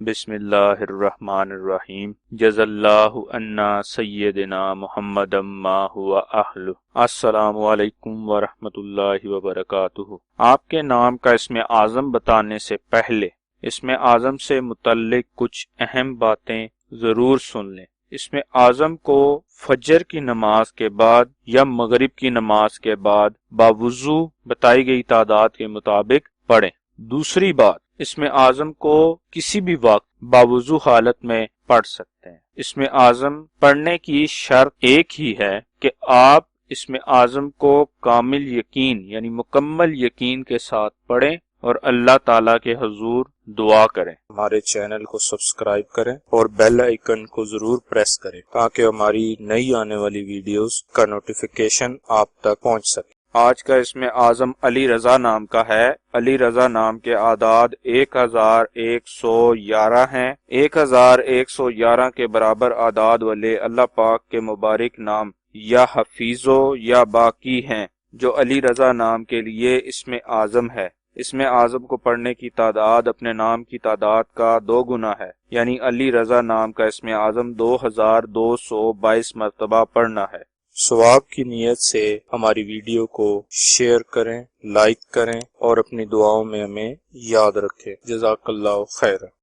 बिस्मिल्लाहिर्रहमानिर्रहीम। जज़ल्लाहु अन्ना सय्यदना मुहम्मदम मा हुवा अहलु। अस्सलामु अलैकुम व रहमतुल्लाहि व बरकातुहू। आपके नाम का इसमें आज़म बताने से पहले इसमें आज़म से मुतल्लिक कुछ अहम बातें ज़रूर सुन लें। इसमें आज़म को फजर की नमाज के बाद या मगरिब की नमाज के बाद बावुज़ू बताई गई तादाद के मुताबिक पढ़ें। दूसरी बात, इसमें आज़म को किसी भी वक्त बावुज़ू हालत में पढ़ सकते हैं। इसमें आज़म पढ़ने की शर्त एक ही है कि आप इसमें आज़म को कामिल यकीन यानी मुकम्मल यकीन के साथ पढ़ें और अल्लाह ताला के हुजूर दुआ करें। हमारे चैनल को सब्सक्राइब करें और बेल आइकन को जरूर प्रेस करें ताकि हमारी नई आने वाली वीडियोस का नोटिफिकेशन आप तक पहुंच सके। आज का इसमें आज़म अली रज़ा नाम का है। अली रज़ा नाम के आदाद 1111 हैं। 1111 के बराबर आदाद वाले अल्लाह पाक के मुबारक नाम या हफीजो या बाकी हैं जो अली रज़ा नाम के लिए इसमें आज़म है। इसमें आज़म को पढ़ने की तादाद अपने नाम की तादाद का 2 गुना है, यानी अली रज़ा नाम का इसमें आज़म 2222 मरतबा पढ़ना है। सवाब की नीयत से हमारी वीडियो को शेयर करें, लाइक करें और अपनी दुआओं में हमें याद रखें। जज़ाकल्लाहु खैर।